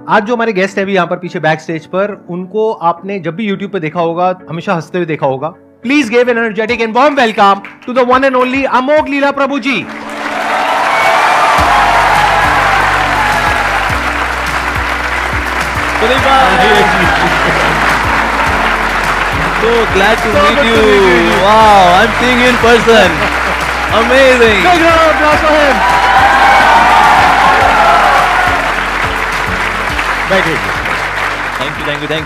आज जो हमारे गेस्ट है अभी यहाँ पर पीछे बैक स्टेज पर, उनको आपने जब भी YouTube पे देखा होगा, हमेशा हंसते हुए देखा होगा. Please give an energetic and warm welcome to the one and only Amogh Lila Prabhu ji. So glad to meet you. Wow, I'm seeing you in person. Amazing. Big round of applause for him. Thank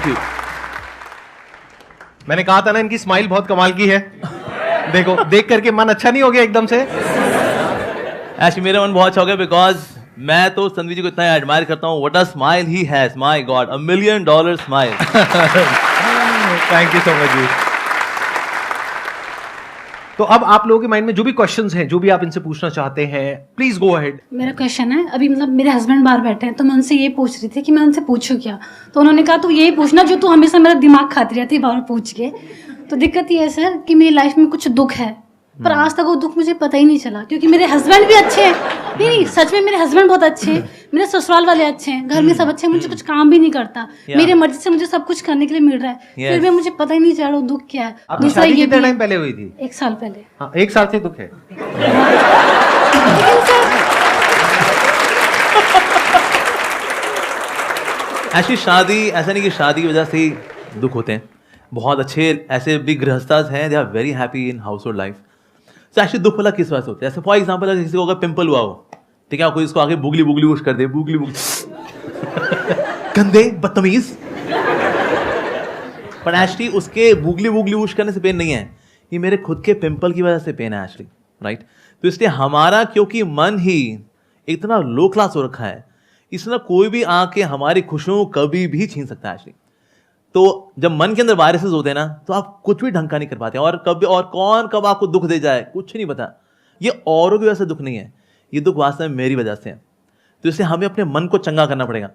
you. मैंने कहा था ना इनकी smile बहुत कमाल की है. देखो, देख करके मन अच्छा नहीं हो गया एकदम से. Actually, मेरा मन बहुत शौक है because मैं तो संदीप जी को इतना एडमायर करता हूँ. What a smile he has, my God, $1 million smile. Thank you so much जी. तो अब आप लोगों के माइंड में जो भी क्वेश्चंस हैं, जो भी आप इनसे पूछना चाहते हैं, प्लीज गो अहेड. मेरा क्वेश्चन है, अभी मतलब मेरे हस्बैंड बाहर बैठे हैं तो मैं उनसे ये पूछ रही थी कि मैं उनसे पूछूं क्या. तो उन्होंने कहा तू यही पूछना जो तू हमेशा मेरा दिमाग खाती रहती है बाहर पूछ के. तो दिक्कत ये है सर कि मेरी लाइफ में कुछ दुख है, पर आज तक वो दुख मुझे पता ही नहीं चला, क्योंकि मेरे हस्बैंड भी अच्छे हैं. नहीं, सच में मेरे हस्बैंड बहुत अच्छे हैं, मेरे ससुराल वाले अच्छे हैं, घर में सब अच्छे हैं, मुझे कुछ काम भी नहीं करता, मेरी मर्जी से मुझे सब कुछ करने के लिए मिल रहा है, फिर भी मुझे पता ही नहीं चल रहा दुख क्या है. आपकी दूसरा शादी ये कितने भी टाइम पहले हुई थी? 1 साल पहले. हाँ, 1 साल से दुख है. लेकिन सर Actually, शादी ऐसा नहीं कि शादी की वजह से ही दुख होते हैं. बहुत अच्छे ऐसे भी गृहस्थास हैं, they are very happy in household life. तो एक्चुअली दुख वाला किस वजह से होता है? जैसे फॉर एग्जाम्पल अगर किसी को अगर पिंपल हुआ हो, ठीक है, कोई इसको आगे बुगली बुगली उश कर दे, बुगली बुगली गंदे बदतमीज. पर एक्चुअली उसके बुगली बुगली उश करने से पेन नहीं है, ये मेरे खुद के पिंपल की वजह से पेन है एक्चुअली, राइट. तो इसलिए हमारा क्योंकि मन ही इतना लो क्लास हो रखा है, इसलिए कोई भी आके हमारी खुशियों को कभी भी छीन सकता है एक्चुअली. तो जब मन के अंदर वायरसेस होते हैं ना, तो आप कुछ भी ढंग का नहीं कर पाते. और कभी और कौन कब आपको दुख दे जाए कुछ नहीं पता. ये औरों की वजह से दुख नहीं है, ये दुख वास्तव में मेरी वजह से है. तो इसलिए हमें अपने मन को चंगा करना पड़ेगा.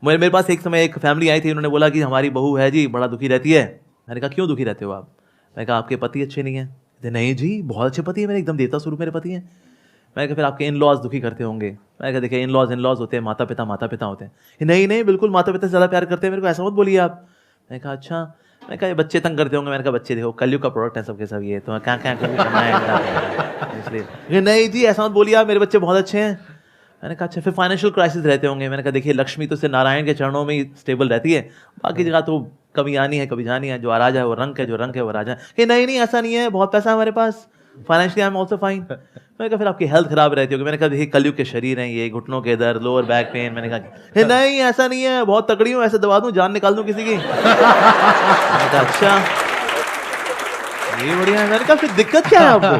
मेरे पास एक समय एक फैमिली आई थी, उन्होंने बोला कि हमारी बहू है जी बड़ा दुखी रहती है. मैंने कहा क्यों दुखी रहते हो आप? मैंने कहा आपके पति अच्छे नहीं हैं. नहीं जी बहुत अच्छे पति है मेरे, एकदम देवता स्वरूप मेरे पति हैं. मैंने कहा फिर आपके इन लॉज दुखी करते होंगे. मैंने कहा देखिए इन लॉज होते हैं, माता पिता होते हैं. नहीं बिल्कुल माता पिता से ज़्यादा प्यार करते हैं मेरे को, ऐसा मत बोलिए आप. मैंने कहा अच्छा. मैंने कहा ये बच्चे तंग करते होंगे. मैंने कहा बच्चे देखो कलयुग का प्रोडक्ट है सबके सब, ये तो क्या करना है इसलिए. नहीं जी ऐसा मत बोलिए आप, मेरे बच्चे बहुत अच्छे हैं. मैंने कहा अच्छा फिर फाइनेंशियल क्राइसिस रहते होंगे. मैंने कहा देखिए लक्ष्मी तो सिर्फ नारायण के चरणों में ही स्टेबल रहती है, बाकी जगह तो कभी आनी है कभी जानी है. जो राजा है वो रंग है, जो रंग है वो राजा है. नहीं ऐसा नहीं है, बहुत पैसा है हमारे पास, financially I am also fine. मैंने कहा फिर आपकी हेल्थ खराब रहती होगी. मैंने कहा देखिए कलयुग के शरीर हैं ये, घुटनों के दर्द, लोअर बैक पेन. मैंने कहा नहीं ऐसा नहीं है, बहुत तगड़ी हूँ, ऐसे दबा दूं जान निकाल दूं किसी की. मैंने कहा अच्छा ये बढ़िया है. मैंने कहा फिर दिक्कत क्या है आपको?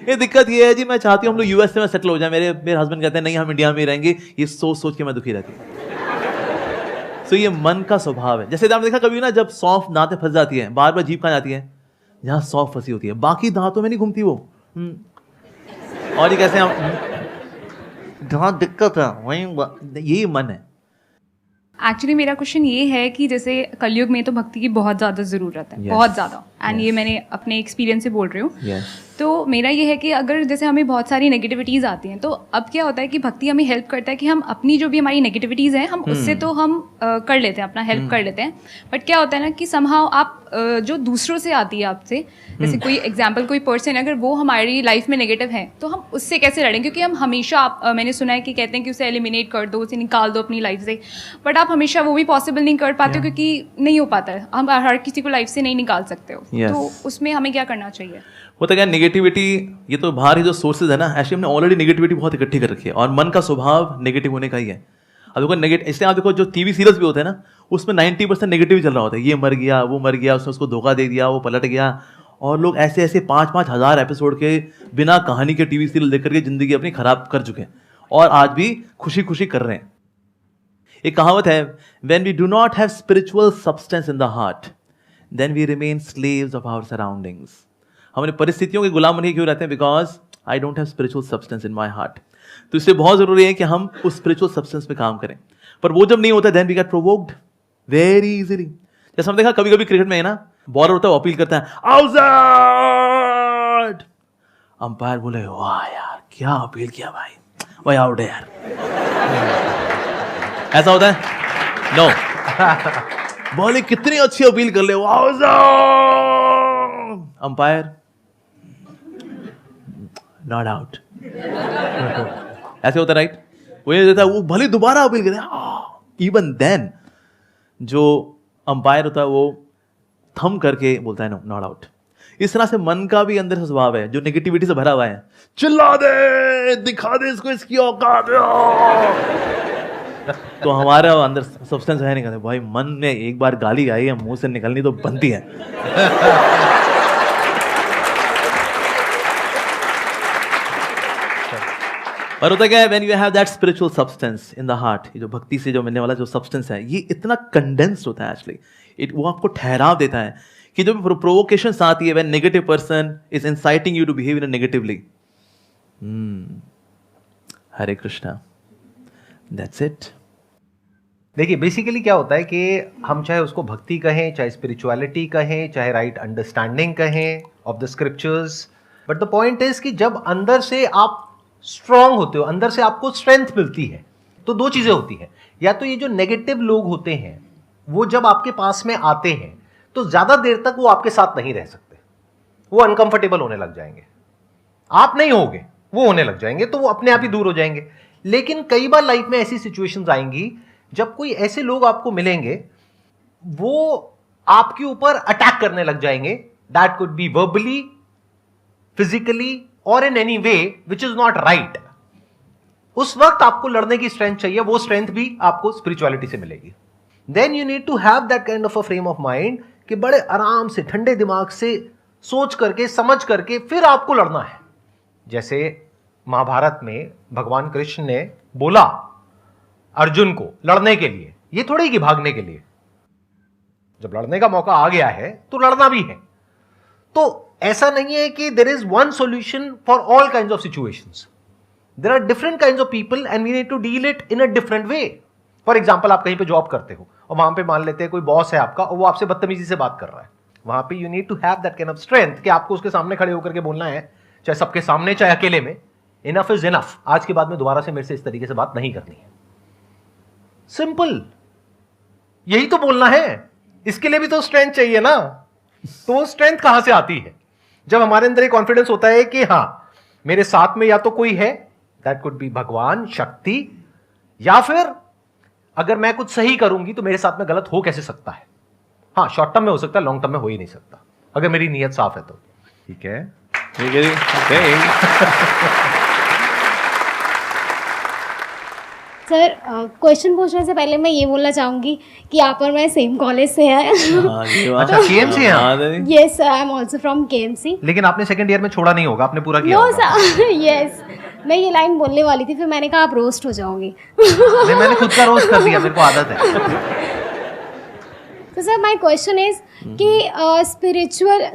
ये दिक्कत ये है जी मैं चाहती हूँ हम लोग यूएस में सेटल हो जाए. मेरे हस्बैंड कहते हैं नहीं हम इंडिया में ही रहेंगे. ये सोच के मैं दुखी रहती हूँ. तो ये मन का स्वभाव है. जैसे आपने देखा कभी ना जब सौंफ दांत में फंस जाती है, बार बार जीभ कहाँ जाती है? जहाँ सौंफ फंसी होती है, बाकी दांतों में नहीं घूमती वो. और ये कैसे हम जहाँ दिक्कत है वही यही मन है. एक्चुअली मेरा क्वेश्चन ये है कि जैसे कलयुग में तो भक्ति की बहुत ज़्यादा ज़रूरत है, बहुत ज़्यादा. एंड ये मैंने अपने एक्सपीरियंस से बोल रही हूँ. तो मेरा ये है कि अगर जैसे हमें बहुत सारी नेगेटिविटीज़ आती हैं, तो अब क्या होता है कि भक्ति हमें हेल्प करता है कि हम अपनी जो भी हमारी नेगेटिविटीज़ हैं हम उससे तो हम कर लेते हैं, अपना हेल्प कर लेते हैं. बट क्या होता है ना कि समहाउ आप जो दूसरों से आती है आपसे, जैसे कोई एग्जाम्पल कोई पर्सन अगर वो हमारी लाइफ में नेगेटिव है तो हम उससे कैसे लड़ें? क्योंकि हम हमेशा मैंने सुना है कि कहते हैं कि उसे एलिमिनेट कर दो, उसे निकाल दो अपनी लाइफ से. बट आप हमेशा वो भी पॉसिबल नहीं कर पाते हो, क्योंकि नहीं हो पाता है. हम हर किसी को लाइफ से नहीं निकाल सकते हो. तो उसमें हमें क्या करना चाहिए? होता क्या नेगेटिविटी, ये तो बाहर ही जो सोर्सेज है ना, एक्चुअली हमने ऑलरेडी नेगेटिविटी बहुत इकट्ठी कर रखी है. और मन का स्वभाव नेगेटिव होने का ही है. अब देखो नेगेटिव, इसलिए आप देखो जो टीवी सीरियल्स भी होते हैं ना, उसमें 90% नेगेटिव चल रहा होता है. ये मर गया, वो मर गया, उसने उसको धोखा दे दिया, वो पलट गया. और लोग ऐसे 5-5 हज़ार एपिसोड के बिना कहानी के टीवी सीरियल देख करके जिंदगी अपनी खराब कर चुके हैं, और आज भी खुशी खुशी कर रहे हैं. एक कहावत है, when we do not have spiritual substance in the heart then we remain slaves of our surroundings. हम अपनी परिस्थितियों के गुलाम बने क्यों रहते हैं? Because I don't have spiritual substance in my heart. तो इसलिए बहुत जरूरी है कि हम उस स्पिरिचुअल सब्सटेंस पे काम करें. पर वो जब नहीं होता then we get provoked very easily. जैसे हम देखा कभी कभी क्रिकेट में है ना, बॉलर होता है वो अपील करता है आउट, अंपायर बोले वाह यार क्या अपील किया भाई, वही आउट है यार. ऐसा होता है. नो बोले कितनी अच्छी अपील कर ले, अंपायर नॉट आउट, ऐसे होता राइट। वो ये देता है, वो भले दोबारा अपील करे, इवन देन जो अंपायर होता है वो थम करके बोलता है नो नॉट आउट। इस तरह से मन का भी अंदर से स्वभाव है जो नेगेटिविटी से भरा हुआ है, चिल्ला दे, दिखा दे इसको इसकी औकात। तो हमारे अंदर सब्सटेंस है नहीं, कहते भाई मन में एक बार गाली आई है मुंह से निकलनी तो बनती है। और होता क्या है, when you have that spiritual substance in the heart, ये जो भक्ति से जो मिलने वाला जो सब्सटेंस है, ये इतना कंडेंस्ड होता है एक्चुअली, वो आपको ठहराव देता है कि जो प्रोवोकेशंस आती है, when negative person is inciting you to behave in negatively, Hare Krishna, that's it. देखिए बेसिकली क्या होता है कि हम चाहे उसको भक्ति कहें, चाहे स्पिरिचुअलिटी कहें, चाहे राइट अंडरस्टैंडिंग कहें of the scriptures, but the point is कि जब अंदर से आप स्ट्रांग होते हो, अंदर से आपको स्ट्रेंथ मिलती है, तो दो चीजें होती हैं। या तो ये जो नेगेटिव लोग होते हैं वो जब आपके पास में आते हैं तो ज्यादा देर तक वो आपके साथ नहीं रह सकते, वो अनकंफर्टेबल होने लग जाएंगे, आप नहीं होगे, वो होने लग जाएंगे, तो वो अपने आप ही दूर हो जाएंगे। लेकिन कई बार लाइफ में ऐसी सिचुएशंस आएंगी जब कोई ऐसे लोग आपको मिलेंगे, वो आपके ऊपर अटैक करने लग जाएंगे, that could be verbally, physically और in any way which is not right. उस वक्त आपको लड़ने की स्ट्रेंथ चाहिए, वो स्ट्रेंथ भी आपको स्पिरिचुअलिटी से मिलेगी। Then you need to have that kind of a frame of mind कि बड़े आराम से ठंडे दिमाग से सोच करके समझ करके फिर आपको लड़ना है। जैसे महाभारत में भगवान कृष्ण ने बोला अर्जुन को लड़ने के लिए, ये थोड़ी कि भागने के लिए, जब लड़ने का मौका आ गया है तो लड़ना भी है। तो ऐसा नहीं है कि there is one solution for all kinds of situations, there are different kinds of people and we need to deal it in a different way. For example, आप कहीं पे जॉब करते हो और वहां पे मान लेते हैं कोई बॉस है आपका और वो आपसे बदतमीजी से बात कर रहा है, वहां पे you need to have that kind of strength कि आपको उसके सामने खड़े होकर के बोलना है, चाहे सबके सामने चाहे अकेले में, इनफ इज इनफ, आज के बाद में दोबारा से मेरे से इस तरीके से बात नहीं करनी है। सिंपल, यही तो बोलना है। इसके लिए भी तो स्ट्रेंथ चाहिए ना। तो वो स्ट्रेंथ कहां से आती है? जब हमारे अंदर एक कॉन्फिडेंस होता है कि हां मेरे साथ में या तो कोई है, दैट कुड बी भगवान, शक्ति, या फिर अगर मैं कुछ सही करूंगी तो मेरे साथ में गलत हो कैसे सकता है। हाँ, शॉर्ट टर्म में हो सकता है, लॉन्ग टर्म में हो ही नहीं सकता अगर मेरी नीयत साफ है तो। ठीक है, ठीक है जी। सर, क्वेश्चन पूछने से पहले मैं ये बोलना चाहूँगी कि आप और मैं सेम कॉलेज से हैं। अच्छा, केएमसी हैं? Yes sir, I am also from KMC. लेकिन आपने सेकंड ईयर में छोड़ा नहीं होगा, आपने पूरा किया नो होगा। सर, यस, मैं ये लाइन बोलने वाली थी, फिर मैंने कहा आप रोस्ट हो जाओगे। नहीं, मैंने खुद का रोस्ट कर दिया, मेरे को आदत है। तो सर माय क्वेश्चन इज कि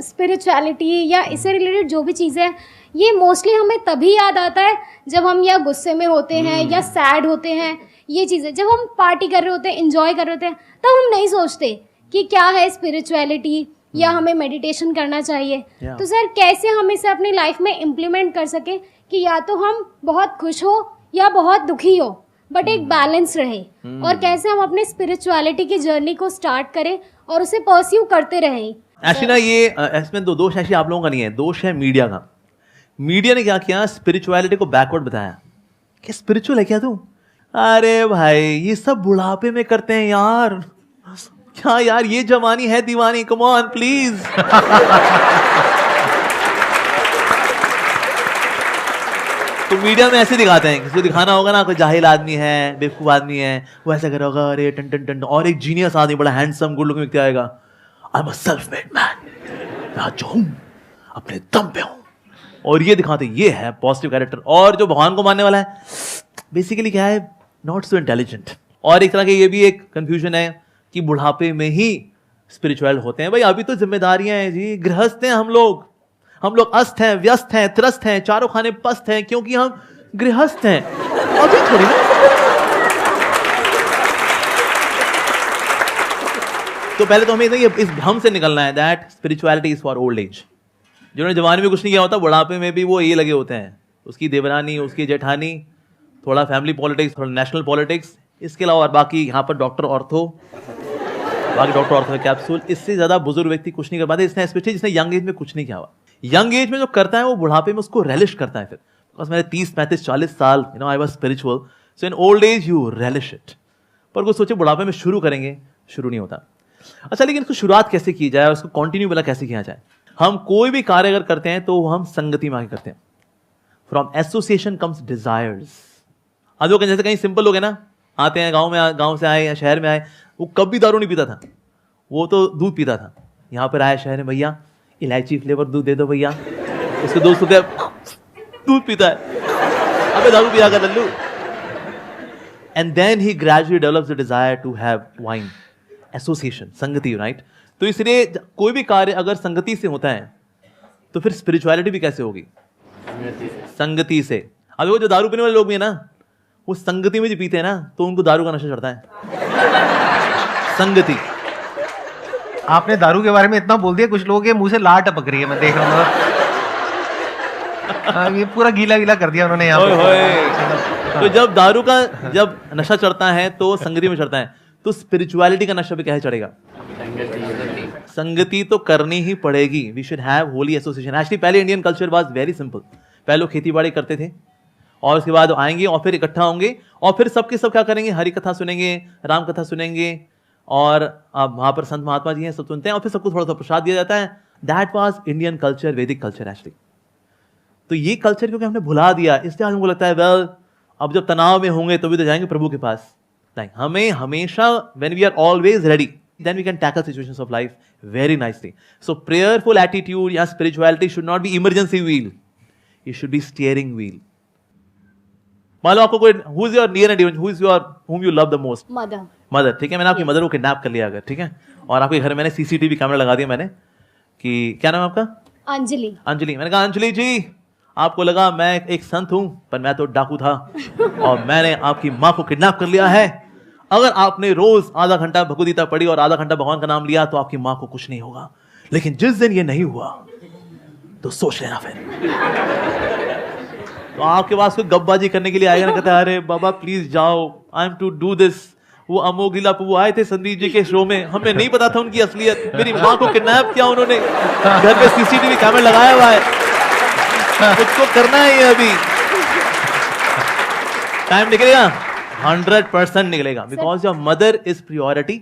स्पिरिचुअलिटी या इससे रिलेटेड जो भी चीज़ें हैं, ये मोस्टली हमें तभी याद आता है जब हम या गुस्से में होते हैं या सैड होते हैं। ये चीज़ें जब हम पार्टी कर रहे होते हैं, एंजॉय कर रहे होते हैं, तब हम नहीं सोचते कि क्या है स्पिरिचुअलिटी या हमें मेडिटेशन करना चाहिए। तो सर कैसे हम इसे अपनी लाइफ में इम्प्लीमेंट कर सकें कि या तो हम बहुत खुश हो या बहुत दुखी हो, बट एक बैलेंस रहे, और कैसे हम अपने स्पिरिचुअलिटी की जर्नी को स्टार्ट करें और उसे परस्यू करते रहें। एक्चुअली ना ये इसमें दो दोष ऐसे आप लोगों का नहीं है, दोष है मीडिया का। मीडिया ने क्या किया, स्पिरिचुअलिटी को बैकवर्ड बताया कि स्पिरिचुअल है क्या तू? अरे भाई ये सब बुढ़ापे में करते हैं यार, क्या यार ये जवानी है दीवानी, कम ऑन प्लीज। तो मीडिया में ऐसे दिखाते हैं, किसी को दिखाना होगा ना कोई जाहिल आदमी है, बेवकूफ आदमी है, वो ऐसा कर होगा, अरे टन टन टन, और एक जीनियस आदमी बड़ा हैंडसम गुड लुकिंग व्यक्ति आएगा, I am a self made man, मैं जो हूं अपने दम पे हूं, और ये दिखाते ये है पॉजिटिव कैरेक्टर। और जो भगवान को मानने वाला है बेसिकली क्या है, नॉट सो इंटेलिजेंट। और एक तरह के ये भी एक कंफ्यूजन है कि बुढ़ापे में ही स्पिरिचुअल होते हैं। भाई अभी तो जिम्मेदारियां हैं जी, गृहस्थ हैं हम लोग अस्त हैं, व्यस्त हैं, त्रस्त हैं, चारों खाने पस्त हैं, क्योंकि हम गृहस्थ हैं। अभी थोड़ी ना। तो पहले तो हमें इस भ्रम से निकलना है that spirituality is for old age. जिन्होंने जवानी में कुछ नहीं किया होता, बुढ़ापे में भी वो ये लगे होते हैं, उसकी देवरानी, उसकी जेठानी, थोड़ा फैमिली पॉलिटिक्स, थोड़ा नेशनल पॉलिटिक्स, इसके अलावा और बाकी यहाँ पर डॉक्टर ऑर्थो कैप्सूल, इससे ज्यादा बुजुर्ग व्यक्ति कुछ नहीं कर पाते। इसने स्पेशली जिसने यंग एज में कुछ नहीं किया हुआ, यंग एज में जो करता है वो बुढ़ापे में उसको रेलिश करता है। फिर बिकॉज मैंने 30-35-40 साल I was spiritual, so in old age you relish it. पर कुछ सोचे बुढ़ापे में शुरू करेंगे, शुरू नहीं होता। अच्छा, लेकिन इसको शुरुआत कैसे की जाए, उसको कंटिन्यू वाला कैसे किया जाए? हम कोई भी कार्य अगर करते हैं तो हम संगति में आके करते हैं। From association comes desires. आज लोग जैसे कहीं सिंपल लोग है ना, आते हैं गांव से आए या शहर में आए, वो कभी दारू नहीं पीता था, वो तो दूध पीता था। यहाँ पर आया शहर में, भैया इलायची फ्लेवर दूध दे दो भैया। उसके दोस्त दूध पीता है, अबे दारू पिया कर लल्लू। And then he gradually develops the desire to have wine. Association, संगति, राइट? तो इसलिए कोई भी कार्य अगर संगति से होता है तो फिर स्पिरिचुअलिटी भी कैसे होगी? संगति से। अभी वो जो दारू पीने वाले लोग भी है ना, वो संगति में जो पीते हैं ना, तो उनको दारू का नशा चढ़ता है। संगति। आपने दारू के बारे में इतना बोल दिया, कुछ लोगों के मुंह से लार टपक रही है, मैं देख रहा हूँ। ये पूरा गीला गीला कर दिया उन्होंने यहाँ पे। तो जब नशा चढ़ता है तो संगति में चढ़ता है, तो स्पिरिचुअलिटी का नशा भी कैसे चढ़ेगा? संगति तो करनी ही पड़ेगी। We should have holy association. Actually पहले Indian culture was very simple. पहले लोग खेती बाड़ी करते थे और उसके बाद आएंगे और फिर इकट्ठा होंगे और फिर सबके सब क्या करेंगे? हरि कथा सुनेंगे, राम कथा सुनेंगे और वहां पर संत महात्मा जी हैं, सब सुनते हैं और फिर सबको थोड़ा सा प्रसाद दिया जाता है। दैट वाज इंडियन कल्चर, वैदिक कल्चर एक्चुअली। तो ये कल्चर क्योंकि हमने भुला दिया, इसलिए हमको लगता है वेल अब जब तनाव में होंगे तो भी तो जाएंगे प्रभु के पास। नहीं, हमें हमेशा when we are always ready, then we can tackle situations of life very nicely. So prayerful attitude या spirituality should not be emergency wheel, it should be steering wheel. मान लो आपको कोई who is your near and dear, whom you love the most? Mother. ठीक है, मैंने आपकी mother को kidnap कर लिया अगर, ठीक है, और आपके घर में मैंने सीसीटीवी कैमरा लगा दिया मैंने कि क्या नाम है आपका? अंजलि। मैंने कहा अंजलि जी, आपको लगा मैं एक संत हूं, पर मैं तो डाकू था और मैंने आपकी माँ को किडनैप कर लिया है। अगर आपने रोज आधा घंटा भगवदगीता पढ़ी और आधा घंटा भगवान का नाम लिया तो आपकी मां को कुछ नहीं होगा, लेकिन जिस दिन ये नहीं हुआ तो सोच लेना फिर। तो आपके पास कोई गपबाजी करने के लिए आएगा ना, कहता है अरे बाबा प्लीज जाओ, I am to do this. वो अमोघ लीला प्रभु आए थे संदीप जी के शो में, हमें नहीं पता था उनकी असलियत। मेरी मां को किडनैप किया उन्होंने, घर पे सीसीटीवी कैमरा लगाया हुआ है, कुछ करना है ये अभी। टाइम निकलेगा 100% निकलेगा, because your mother is priority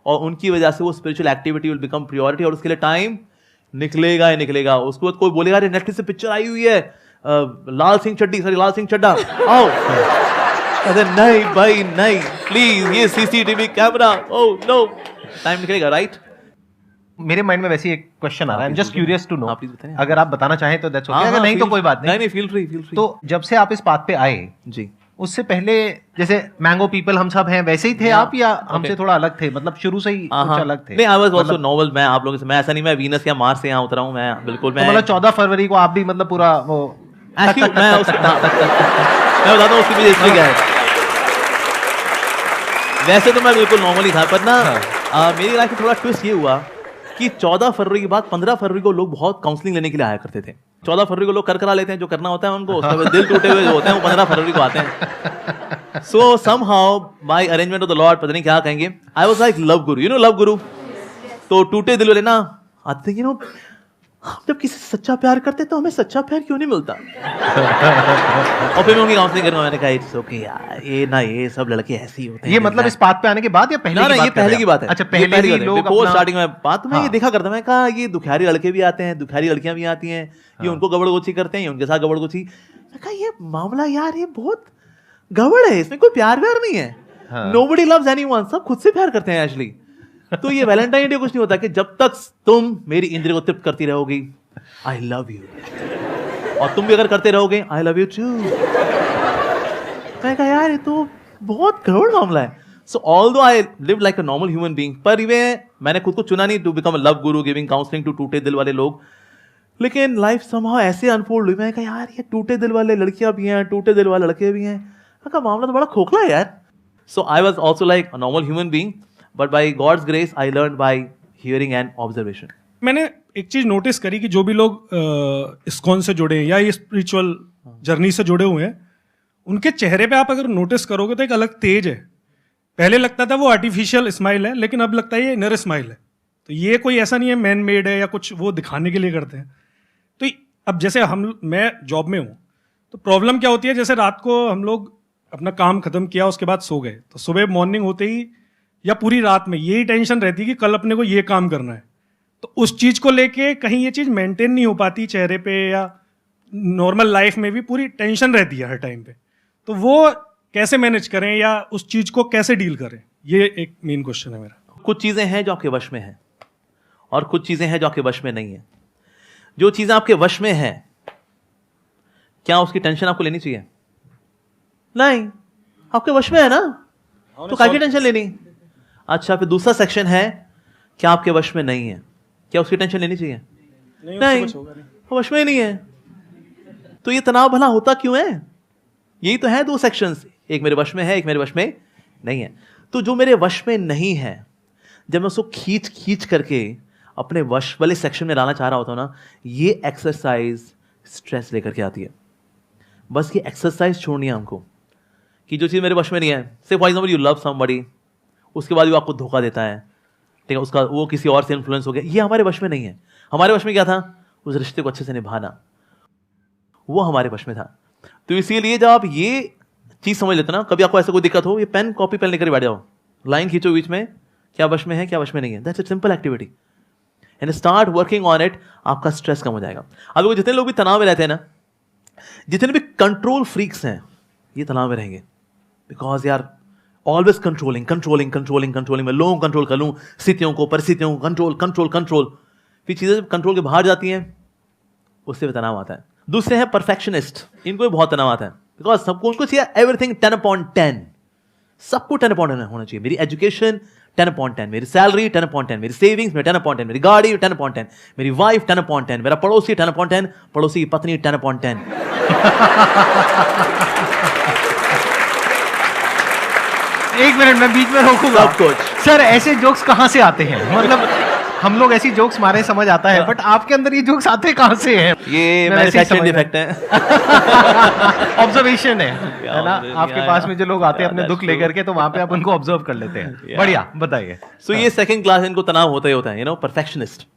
और उनकी वजह से वो spiritual activity will become priority और उसके लिए टाइम निकलेगा ही निकलेगा। उसके बाद कोई बोलेगा अरे नेटफ्लिक्स से पिक्चर आई हुई है लाल सिंह चड्ढा आओ, अरे नहीं भाई नहीं, प्लीज ये CCTV camera, oh no, time निकलेगा, राइट? मेरे माइंड में वैसे एक क्वेश्चन आ रहा है, I am just curious to know, please बताइए। अगर आप बताना चाहें तो दैट्स ओके, अगर नहीं तो कोई बात नहीं, फील फ्री। तो जब से आप इस बात पे आए जी, उससे पहले जैसे मैंगो पीपल हम सब हैं वैसे ही थे आप, या हमसे थोड़ा अलग थे? मतलब शुरू से ही कुछ अलग थे? नहीं, आई वाज आल्सो नॉर्मल। मैं आप लोगों से, मैं ऐसा नहीं मैं वीनस या मार्स से यहाँ उतरा हूँ, मैं बिल्कुल मैं मतलब 14 फरवरी को आप भी मतलब पूरा वो मैं बताता हूँ उसकी वजह इसलिए क्या है। वैसे तो मैं बिल्कुल नॉर्मल ही था, पर ना मेरी लाइफ में थोड़ा ट्विस्ट ये हुआ कि 14 फरवरी के बाद 15 फरवरी को लोग बहुत काउंसलिंग लेने के लिए आया करते थे। 14 फरवरी को लोग करा लेते हैं जो करना होता है उनको, उसके बाद दिल टूटे हुए जो होते हैं वो 15 फरवरी को आते हैं। So somehow by arrangement of the Lord, पता नहीं क्या कहेंगे, I was like love guru, you know love guru. तो टूटे दिल वाले ना आते, यू नो हम जब किसी से सच्चा प्यार करते तो हमें सच्चा प्यार क्यों नहीं मिलता? और फिर मैं उनकी काउंसलिंग करूंगा, मैंने कहा इट्स ओके यार, ये सब लड़के ऐसे ही होते हैं। ये मतलब इस बात पे आने के बाद या पहले? ना, ये पहले की बात है। अच्छा, पहले ही लोग बिफोर स्टार्टिंग में बात मैं ये देखा करता, मैं कहा ये दुखियारी लड़के भी आते हैं, दुखियारी लड़कियां भी आती हैं, ये उनको गबड़गोची करते हैं, ये उनके साथ गबड़गोची। मैं कहा ये मामला यार ये बहुत गड़बड़ है, इसमें कोई प्यार नहीं है। नोबडी लव्स एनीवन, सब खुद से प्यार करते हैं एक्चुअली। तो ये वैलेंटाइन डे कुछ नहीं होता कि जब तक तुम मेरी इंद्रिय को तृप्त करती रहोगी, आई लव यू, और तुम भी अगर करते रहोगे आई लव यू टू। मैं कहा यार ये तो बहुत गड़बड़ मामला है। सो although I live like a normal human being, पर मैंने खुद को चुना नहीं to become a love Guru giving counselling to टूटे दिल वाले लोग, लेकिन लाइफ समहाउ ऐसे अनफोल्ड हुई। मैं कहा यार ये टूटे दिल वाले लड़कियां भी हैं, टूटे दिल वाले लड़के भी हैं। मैं कहा मामला तो बड़ा खोखला है यार। So I was also like a normal human being, but by God's grace I learn by hearing and observation. मैंने एक चीज नोटिस करी कि जो भी लोग इस्कॉन से जुड़े हैं या ये स्पिरिचुअल जर्नी से जुड़े हुए हैं, उनके चेहरे पे आप अगर नोटिस करोगे तो एक अलग तेज है। पहले लगता था वो आर्टिफिशियल स्माइल है, लेकिन अब लगता है ये इनर स्माइल है। तो ये कोई ऐसा नहीं है मैन मेड है या कुछ वो दिखाने के लिए करते हैं। तो अब जैसे मैं जॉब में हूँ, तो प्रॉब्लम क्या होती है, जैसे रात को हम लोग अपना काम खत्म किया, उसके बाद सो गए, तो सुबह मॉर्निंग होते ही या पूरी रात में यही टेंशन रहती है कि कल अपने को ये काम करना है। तो उस चीज़ को लेके कहीं ये चीज़ मेंटेन नहीं हो पाती चेहरे पे, या नॉर्मल लाइफ में भी पूरी टेंशन रहती है हर टाइम पे। तो वो कैसे मैनेज करें या उस चीज़ को कैसे डील करें, ये एक मेन क्वेश्चन है मेरा। कुछ चीज़ें हैं जो आपके वश में हैं और कुछ चीज़ें हैं जो आपके वश में नहीं है। जो चीज़ें आपके वश में हैं, क्या उसकी टेंशन आपको लेनी चाहिए? नहीं, आपके वश में है ना, तो काहे की टेंशन लेनी? अच्छा, फिर दूसरा सेक्शन है, क्या आपके वश में नहीं है, क्या उसकी टेंशन लेनी चाहिए? नहीं, वो वश में ही नहीं है। तो ये तनाव भला होता क्यों है? यही तो है दो सेक्शंस, एक मेरे वश में है, एक मेरे वश में नहीं है। तो जो मेरे वश में नहीं है, जब मैं उसको खींच खींच करके अपने वश वाले सेक्शन में डालना चाह रहा होता हूं ना, ये एक्सरसाइज स्ट्रेस लेकर के आती है। बस ये एक्सरसाइज छोड़नी है हमको, कि जो चीज़ मेरे वश में नहीं है, से for example you love somebody, उसके बाद वो आपको धोखा देता है, ठीक है, उसका वो किसी और से इन्फ्लुएंस हो गया, ये हमारे वश में नहीं है। हमारे वश में क्या था? उस रिश्ते को अच्छे से निभाना, वो हमारे वश में था। तो इसीलिए जब आप ये चीज़ समझ लेते ना, कभी आपको ऐसा कोई दिक्कत हो, ये पेन कॉपी पेन लेकर बैठ जाओ, लाइन खींचो बीच में, क्या वश में है क्या वश में नहीं है। That's a simple activity and start working on it, आपका स्ट्रेस कम हो जाएगा। अब जितने लोग भी तनाव में रहते हैं ना, जितने भी कंट्रोल फ्रीक्स हैं, ये तनाव में रहेंगे, बिकॉज यार always controlling controlling controlling controlling, मैं लोगों को कंट्रोल कर लूँ, स्थितियों को परिस्थितियों को कंट्रोल कंट्रोल कंट्रोल, फिर चीज़ें जब कंट्रोल के बाहर जाती हैं, उससे भी तनाव आता है। दूसरे हैं परफेक्शनिस्ट, इनको भी बहुत तनाव आता है, बिकॉज सबको उनको चाहिए एवरीथिंग 10/10, सबको 10/10 होना चाहिए। मेरी एजुकेशन 10/10, मेरी सैलरी 10/10, मेरी सेविंग्स में 10/10, मेरी गाड़ी 10/10, मेरी वाइफ 10/10, मेरा पड़ोसी 10/10, पड़ोसी की पत्नी 10/10। एक मिनट, मैं बीच में रोकूंगा। सब कुछ। सर, ऐसे जोक्स कहाँ से आते हैं? मतलब हम लोग ऐसी जोक्स मारे समझ आता है, बट आपके अंदर ये जोक्स आते कहाँ से हैं? ये मैन्युफैक्चरिंग डिफेक्ट है, ऑब्जर्वेशन है ना? आपके पास में जो लोग आते हैं अपने दुख लेकर के, तो वहां पे आप उनको ऑब्जर्व कर लेते हैं। बढ़िया, बताइए। सो ये सेकंड क्लास, इनको तनाव होता ही होता है, परफेक्शनिस्ट।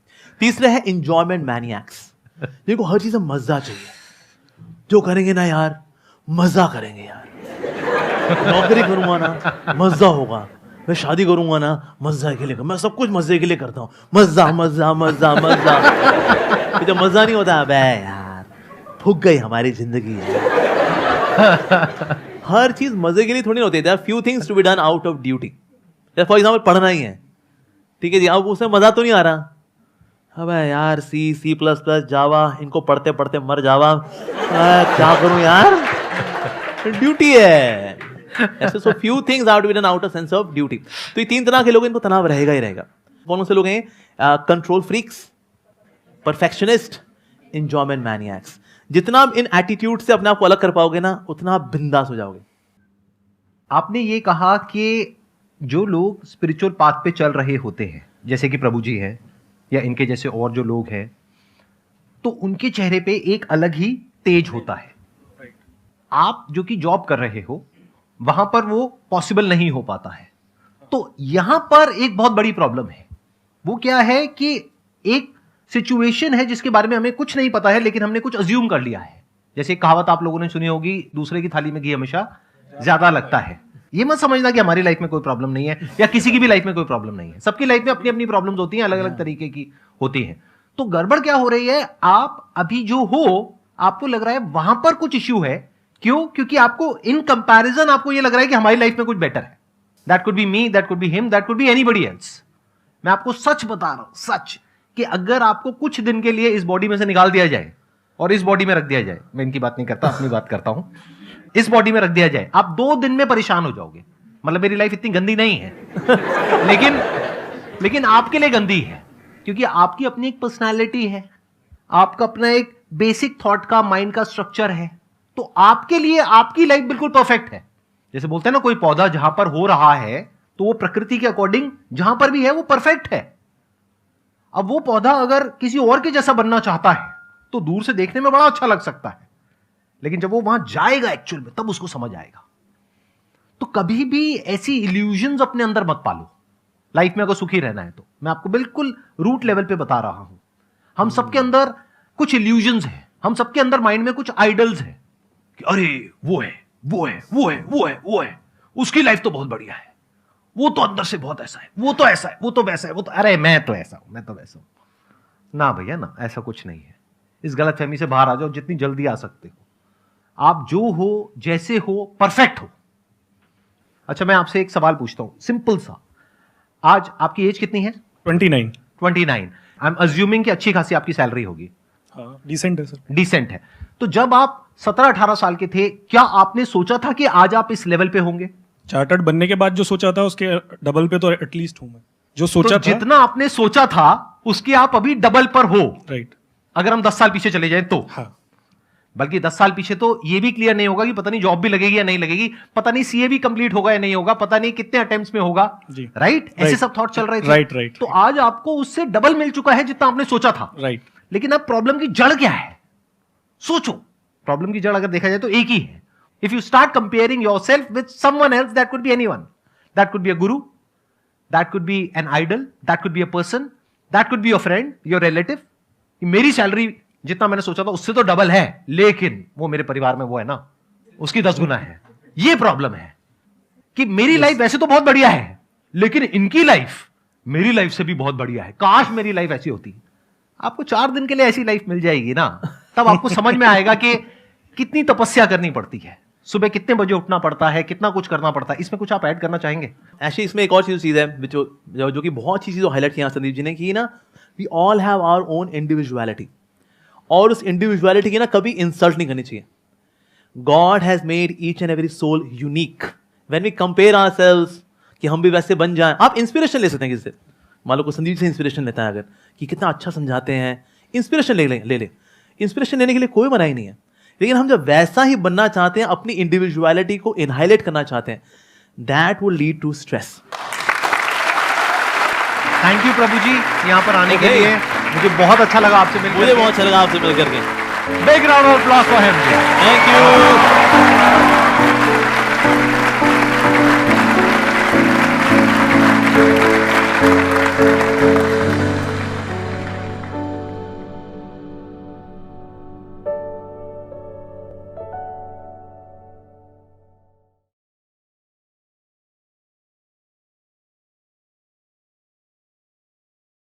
तीसरे है एंजॉयमेंट मैनिएक्स, जिनको हर चीज में मजा चाहिए, जो करेंगे ना यार मजा करेंगे यार, नौकरी करूंगा ना मजा होगा, मैं शादी करूंगा ना मजा के लिए, मैं सब कुछ मजे के लिए करता हूँ, मजा मजा मजा मजा। जब मजा नहीं होता, अबे यार फूक गई हमारी जिंदगी। हर चीज मजे के लिए थोड़ी होती है। There are few things to be done out of duty. For example पढ़ना ही है, ठीक है जी, अब उसमें मजा तो नहीं आ रहा, अबे यार C++, जावा, इनको पढ़ते पढ़ते मर जावा, क्या करूं यार, ड्यूटी है। ऐसे so few things out B done out of sense of duty. तो ये तीन तरह के लोग, इनको तनाव रहेगा ही रहेगा। कौन से लोग हैं? Control freaks, perfectionist, enjoyment maniacs. जितना आप इन एटीट्यूड से अपने आप को अलग कर पाओगे ना, उतना आप बिंदास हो जाओगे। आपने ये कहा कि जो लोग स्पिरिचुअल पाथ पे चल रहे होते हैं, जैसे कि प्रभु जी हैं या इनके जैसे और जो लोग हैं, तो उनके चेहरे पे एक अलग ही तेज होता है। आप जो कि जॉब कर रहे हो, वहां पर वो पॉसिबल नहीं हो पाता है। तो यहां पर एक बहुत बड़ी प्रॉब्लम है। वो क्या है कि एक सिचुएशन है जिसके बारे में हमें कुछ नहीं पता है, लेकिन हमने कुछ अज्यूम कर लिया है। जैसे कहावत आप लोगों ने सुनी होगी, दूसरे की थाली में घी हमेशा ज्यादा लगता है। ये मत समझना कि हमारी लाइफ में कोई प्रॉब्लम नहीं है या किसी की भी लाइफ में कोई प्रॉब्लम नहीं है। सबकी लाइफ में अपनी अपनी प्रॉब्लम्स होती हैं, अलग अलग तरीके की होती हैं। तो गड़बड़ क्या हो रही है, आप अभी जो हो, आपको लग रहा है वहां पर कुछ इश्यू है। क्यों? क्योंकि आपको इन कंपैरिजन आपको ये लग रहा है कि हमारी लाइफ में कुछ बेटर है। That could B me, that could be him, that could B anybody else. मैं आपको सच बता रहा हूं, सच, कि अगर आपको कुछ दिन के लिए इस बॉडी में से निकाल दिया जाए और इस बॉडी में रख दिया जाए, मैं इनकी बात नहीं करता, अपनी बात करता हूं, इस बॉडी में रख दिया जाए, आप 2 दिन में परेशान हो जाओगे। मतलब मेरी लाइफ इतनी गंदी नहीं है लेकिन आपके लिए गंदी है, क्योंकि आपकी अपनी एक पर्सनालिटी है, आपका अपना एक बेसिक थॉट का, माइंड का स्ट्रक्चर है। तो आपके लिए आपकी लाइफ बिल्कुल परफेक्ट है। जैसे बोलते हैं ना, कोई पौधा जहां पर हो रहा है तो वो प्रकृति के अकॉर्डिंग जहां पर भी है वो परफेक्ट है। अब वो पौधा अगर किसी और के जैसा बनना चाहता है तो दूर से देखने में बड़ा अच्छा लग सकता है, लेकिन जब वो वहां जाएगा एक्चुअल में, तब उसको समझ आएगा। तो कभी भी ऐसी इल्यूजन्स अपने अंदर मत पालो। लाइफ में अगर सुखी रहना है तो मैं आपको बिल्कुल रूट लेवल पे बता रहा हूं। हम सबके अंदर कुछ इल्यूजन्स हैं, हम सबके अंदर माइंड में कुछ आइडल्स हैं कि अरे वो है, वो है, वो है, वो है, वो है, उसकी लाइफ तो बहुत बढ़िया है, वो तो अंदर से बहुत ऐसा है, वो तो ऐसा है, वो तो वैसा है, वो तो अरे मैं तो ऐसा हूं, मैं तो वैसा हूं। ना भैया ना, ऐसा कुछ नहीं है। इस गलतफहमी से बाहर आ जाओ जितनी जल्दी आ सकते हो। आप जो हो, जैसे हो, परफेक्ट हो। अच्छा, मैं आपसे एक सवाल पूछता हूं, सिंपल सा। आज आपकी एज कितनी है? 29। 29। आई एम अज्यूमिंग कि अच्छी खासी आपकी सैलरी होगी। हाँ, डिसेंट है सर। डिसेंट है। तो जब आप 17-18 साल के थे, क्या आपने सोचा था कि आज आप इस लेवल पे होंगे? चार्टर्ड बनने के बाद जो सोचा था उसके डबल पे तो एटलीस्ट हूं मैं, जो सोचा तो था। जितना आपने सोचा था उसके आप अभी डबल पर हो। राइट। अगर हम 10 साल पीछे चले जाएं तो। हाँ। बल्कि 10 साल पीछे तो ये भी क्लियर नहीं होगा कि पता नहीं जॉब भी लगेगी या नहीं लगेगी, पता नहीं सीए भी कंप्लीट होगा या नहीं होगा, पता नहीं कितने अटेम्प्ट्स में होगा। जी। राइट, ऐसे सब थॉट चल रहे थे। राइट। तो आज आपको उससे डबल मिल चुका है जितना आपने सोचा था। राइट। लेकिन अब प्रॉब्लम की जड़ क्या है? सोचो। प्रॉब्लम की जड़ अगर देखा जाए तो एक ही है। If you start comparing yourself with someone else, that could be anyone, that could be a guru, that could be an idol, that could be a person, that could be your friend, your relative. मेरी salary जितना मैंने सोचा था उससे तो double है, लेकिन वो मेरे परिवार में वो है ना, उसकी 10 गुना है। ये प्रॉब्लम है कि मेरी लाइफ वैसे तो बहुत बढ़िया है, लेकिन इनकी लाइफ मेरी लाइफ से भी बहुत बढ़िया है। काश मेरी लाइफ ऐसी होती। आपको 4 दिन के लिए ऐसी लाइफ मिल जाएगी ना, तब आपको समझ में आएगा कि कितनी तपस्या करनी पड़ती है, सुबह कितने बजे उठना पड़ता है, कितना कुछ करना पड़ता है। इसमें कुछ आप ऐड करना चाहेंगे? एक्चुअली इसमें एक और चीज़ है जो कि बहुत अच्छी चीज़ हाईलाइट किया संदीप जी ने, कि ना we all have our own individuality, और उस इंडिविजुअलिटी की ना कभी इंसल्ट नहीं करनी चाहिए। God has made each and every soul unique. When we compare ourselves कि हम भी वैसे बन जाएं, आप इंस्पिरेशन ले सकते हैं किससे। मान लो को संदीप से इंस्पिरेशन लेता है अगर, कि कितना अच्छा समझाते हैं, इंस्पिरेशन ले ले। इंस्पिरेशन लेने के लिए कोई मनाही नहीं है, लेकिन हम जब वैसा ही बनना चाहते हैं, अपनी इंडिविजुअलिटी को इनहाइलाइट करना चाहते हैं, that will lead to stress. Thank you Prabhu ji यहाँ पर आने के लिए। मुझे बहुत अच्छा लगा आपसे मिलकर। मुझे बहुत अच्छा लगा आपसे मिलकर के। Big round of applause for him. Thank you.